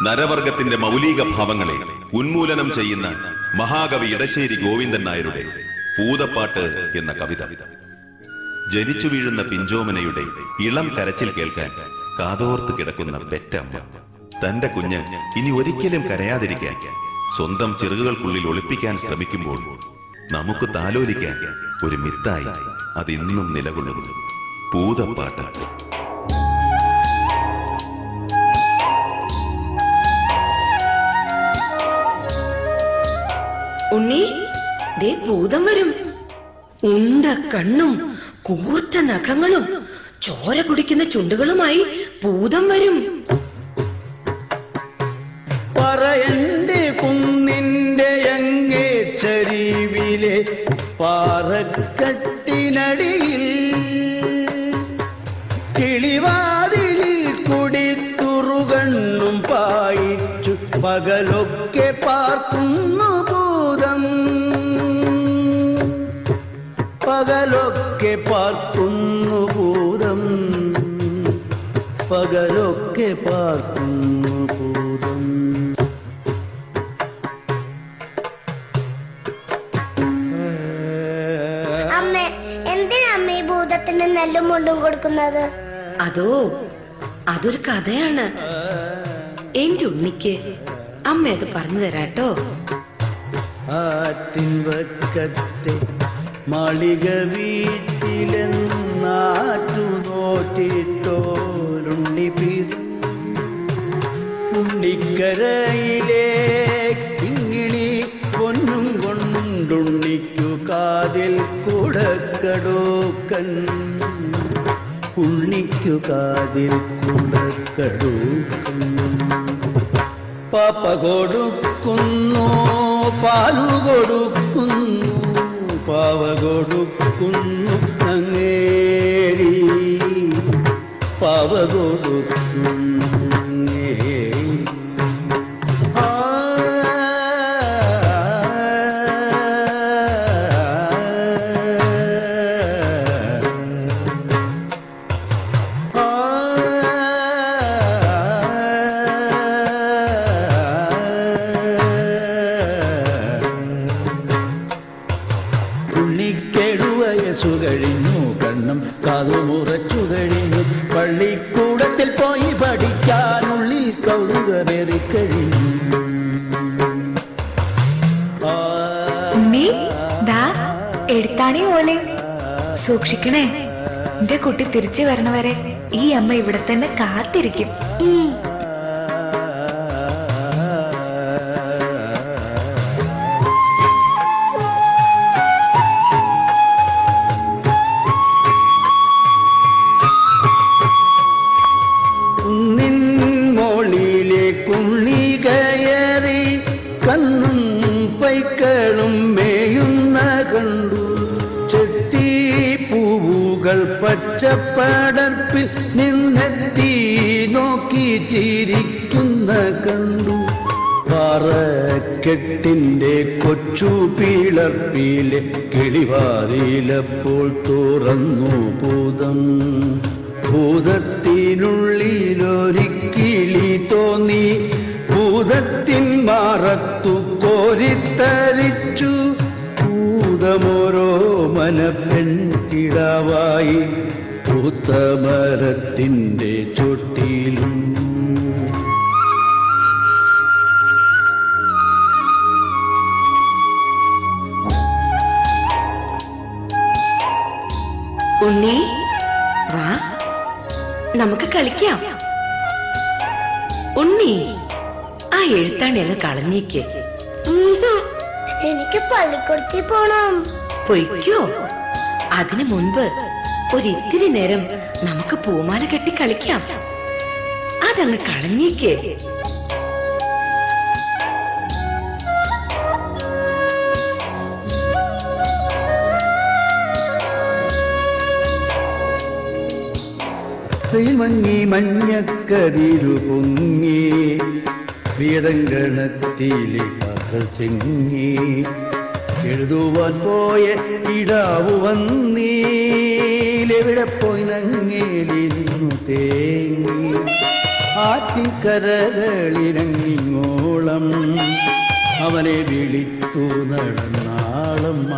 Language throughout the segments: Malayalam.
നരവർഗത്തിന്റെ മൗലിക ഭാവങ്ങളെ ഉന്മൂലനം ചെയ്യുന്ന മഹാകവി ഇടശ്ശേരി ഗോവിന്ദൻ നായരുടെ പൂതപ്പാട്ട് എന്ന കവിത. ജനിച്ചു വീഴുന്ന പിഞ്ചോമനയുടെ ഇളം കരച്ചിൽ കേൾക്കാൻ കാതോർത്ത് കിടക്കുന്ന പെറ്റമ്മ തന്റെ കുഞ്ഞ് ഇനി ഒരിക്കലും കരയാതിരിക്കാൻ സ്വന്തം ചിറകുകൾക്കുള്ളിൽ ഒളിപ്പിക്കാൻ ശ്രമിക്കുമ്പോൾ നമുക്ക് താലോലിക്കാൻ ഒരു മിത്തായി അതിന്നും നിലകൊള്ളുന്നു. പൂതപ്പാട്ട്. ഉണ്ണി, ദേ ഭൂതം വരും. ഉണ്ട കണ്ണും കൂർത്ത നഖങ്ങളും ചോര കുടിക്കുന്ന ചുണ്ടുകളുമായി ഭൂതം വരും. പറയന്റെ കുന്നിന്റെ അങ്ങേ ചരിവിലെ പാറക്കെട്ടിനടിയിൽ കിളിവാതിലിൽ കുടിത്തുറുകണ്ണും പായിച്ചു പകലൊക്കെ പാർക്കുന്നു ഭൂതം. പകലൊക്കെ പാർക്കുന്നു ഭൂതം. പകലൊക്കെ പാർക്കുന്നു ഭൂതം. അമ്മേ, എന്തിനാ അമ്മ ഈ ഭൂതത്തിന് നെല്ലും മുണ്ടും കൊടുക്കുന്നത്? അതൊരു കഥയാണ്. എന്റെ ഉണ്ണിക്ക് അമ്മ അത് പറഞ്ഞു തരാട്ടോ. ആറ്റിൻ വക്കത്തെ മാളിക വീട്ടിലെന്നാറ്റു നോറ്റിട്ടോരുണ്ണി ഉണ്ണിക്കരയിലെ കിങ്ങിണി പൊന്നും കൊണ്ടുണ്ണിക്കു കാതിൽ കുടക്കടൂക്കൻ. ഉണ്ണിക്കു കാതിൽ കുടക്കടൂക്കൻ. പാപ്പ കൊടുക്കുന്നു, പാലു കൊടുക്കുന്നു, പാവ കൊടുക്കുന്നു അങ്ങേരി. പാവ കൊടുക്കുന്നു അങ്ങേരി. ഉണ്ണിക്കെഴുവയസ്സു കഴിഞ്ഞു, കണ്ണം കാതുമുറച്ചു കഴിഞ്ഞു. പള്ളിക്കൂടത്തിൽ പോയി പഠിക്കാൻ ഉള്ളിൽ കൗതുകമേറിക്കഴിഞ്ഞു. ഉണ്ണി, ദാ എഴുത്താണി പോലെ സൂക്ഷിക്കണേ. എന്റെ കുട്ടി തിരിച്ചു വരണവരെ ഈ അമ്മ ഇവിടെ തന്നെ കാത്തിരിക്കും. കുണ്ണി കയറി കണ്ണും പൈക്കളും മേയുന്ന കണ്ടു. ചെത്തി പൂവുകൾ പച്ചപ്പടർപ്പിൽ നിന്നെത്തി നോക്കി ചിരിക്കുന്ന കണ്ടു. പാറക്കെട്ടിന്റെ കൊച്ചു പിളർപ്പിലെ കിളിവാതിലപ്പോൾ തുറന്നു ഭൂതം. ഭൂതത്തിനുള്ളിലൊരിക്കിളി തോന്നി, ഭൂതത്തിൻ മാറത്തു കോരിത്തരിച്ചു. ഭൂതമോരോ മനപ്പെൺകിടാവായി പൂത്തമരത്തിന്റെ ചൊട്ടിയിലും. ഉണ്ണി, വാ, നമുക്ക് കളിക്കാം. ഉണ്ണി, ആ എഴുത്താണി അങ്ങ് കളഞ്ഞേക്ക്. എനിക്ക് പള്ളിക്കൂടത്തിൽ പോണം. പൊയ്ക്കോ. അതിനു മുൻപ് ഒരിത്തിരി നേരം നമുക്ക് പൂമാല കെട്ടി കളിക്കാം. അതങ്ങ് കളഞ്ഞേക്ക്. മങ്ങി മഞ്ഞക്കതിരു പൊങ്ങി, വീടങ്കണത്തിലെ പകൽ ചെങ്ങി. എഴുതുവാൻ പോയ ഇടാവു വന്നീലെവിടെ പോയി നങ്ങേലി നിന്നു തേങ്ങി. ആറ്റിൻകരകളിലങ്ങിങ്ങോളം അവനെ വിളിച്ചു നടന്നാളമ്മ.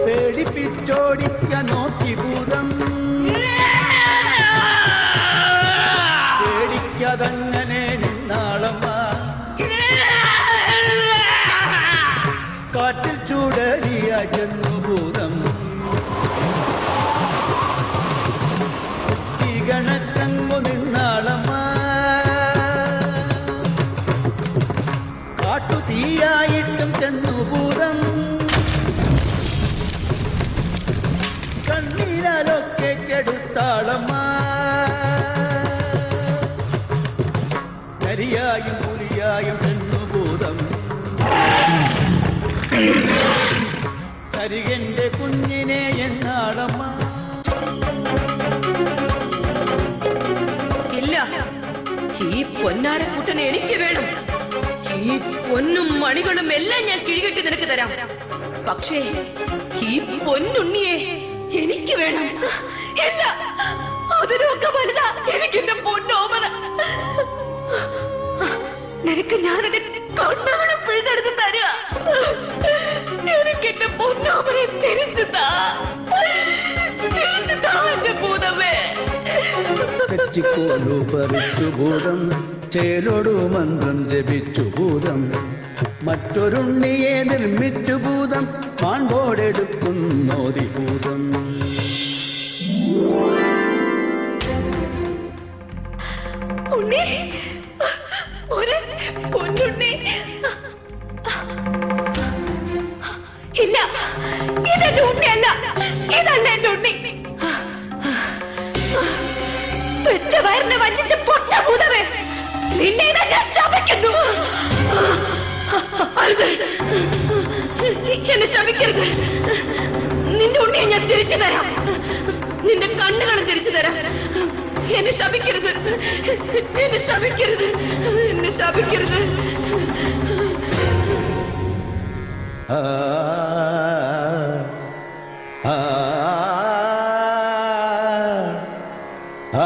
പേടിപ്പിച്ചോടിക്കാൻ നോക്കി ഭൂതം, പേടിക്കാതങ്ങനെ നിന്നാളമ്മ. കാറ്റിൽ ചൂടലിയ ജന്മഭൂതം ഗണത്തങ്ങു നിന്നാളമ്മ. കാട്ടുതീയായിട്ടും ചെന്നുഭൂതം കണ്ണീരാലൊക്കെ കെടുത്താളമ്മ. കരിയായും പുലിയായും ചെന്നുഭൂതം കരികന്റെ കുഞ്ഞിനെ എന്നാളമ്മ. ഇല്ല, ഈ പൊന്നാരക്കൂട്ടനെ എനിക്ക് വേണം. ഈ പൊന്നും മണികളും എല്ലാം ഞാൻ കിഴികെട്ടി നിനക്ക് തരാം. പക്ഷേ ഈ പൊന്നുണ്ണിയെ എനിക്ക് വേണം. ഇല്ല, അതിനൊക്കെ വലുതാ എനിക്ക് എന്റെ പൊന്നോമന. നിനക്ക് ഞാൻ എന്റെ കണ്ണവളെ പിഴുതെടുത്ത് തരാ. എനിക്ക് എന്റെ പൊന്നോമനെ തിരിച്ചു താ, തിരിച്ചു താ എന്റെ ഭൂതമേ. തെച്ചിക്കോലു പറിച്ചു ഭൂതം, ചേലോടു മന്ത്രം ജപിച്ചു ഭൂതം, മറ്റൊരുണ്ണിയെ നിർമ്മിച്ചു ഭൂതം, മാൺപോടെടുക്കുന്നോതി ഭൂതം. ഉണ്ണി, ഒരു പൊന്നുണ്ണി. ഇല്ല, ഇതെന്റെ ഉണ്ണിയല്ല, ഇതല്ല എന്റെ ഉണ്ണി. പെറ്റ വയറിനെ വഞ്ചിച്ച് പൊട്ട ഭൂതമേ, നിന്നെ ഞാൻ ശപിക്കുന്നു. എന്നെ ശപിക്കരുത്. നിന്റെ ഉണ്ണിയെ ഞാൻ തിരിച്ചു തരാം, നിന്റെ കണ്ണുകളും തിരിച്ചു തരാം. എന്നെ ശപിക്കരുത്, എന്നെ ശപിക്കരുത്, എന്നെ ശപിക്കരുത്. ആ ആ ആ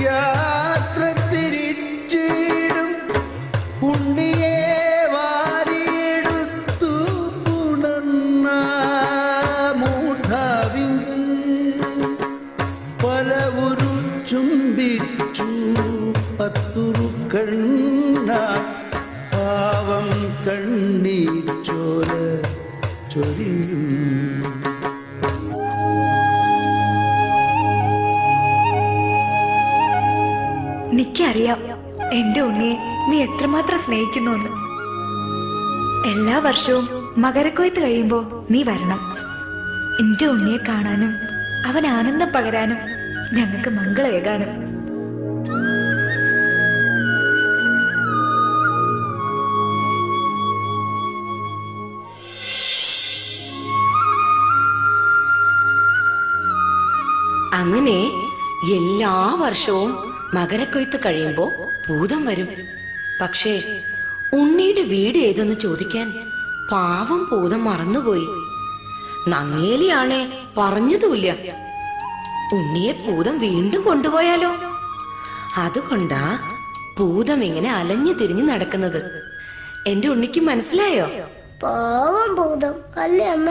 യാത്ര തിരിച്ചിടും പുണ്ണിയെ വാരിയെടുത്തു ഉണർന്ന മൂഢാവിങ്ക് പലവുരു ചുംബിച്ചു പത്തുരു കണ്ണ പാവം കണ്ണീർ ചോര ചൊരിയും. എനിക്കറിയാം എന്റെ ഉണ്ണിയെ നീ എത്രമാത്രം സ്നേഹിക്കുന്നു എന്ന്. എല്ലാ വർഷവും മകരക്കൊയ്ത്ത് കഴിയുമ്പോ നീ വരണം. എന്റെ ഉണ്ണിയെ കാണാനും അവൻ ആനന്ദം പകരാനും ഞങ്ങൾക്ക് മംഗളേകാനും. അങ്ങനെ എല്ലാ വർഷവും മകരക്കൊയ്ത്ത് കഴിയുമ്പോ ഭൂതം വരും. പക്ഷേ ഉണ്ണിയുടെ വീട് ഏതെന്ന് ചോദിക്കാൻ പാവം ഭൂതം മറന്നുപോയി. നങ്ങേലിയാണെ പറഞ്ഞതുമില്ല. ഉണ്ണിയെ ഭൂതം വീണ്ടും കൊണ്ടുപോയാലോ? അതുകൊണ്ടാ ഭൂതം ഇങ്ങനെ അലഞ്ഞു തിരിഞ്ഞു നടക്കുന്നത്. എന്റെ ഉണ്ണിക്ക് മനസ്സിലായോ? പാവം ഭൂതം അല്ലേ അമ്മ?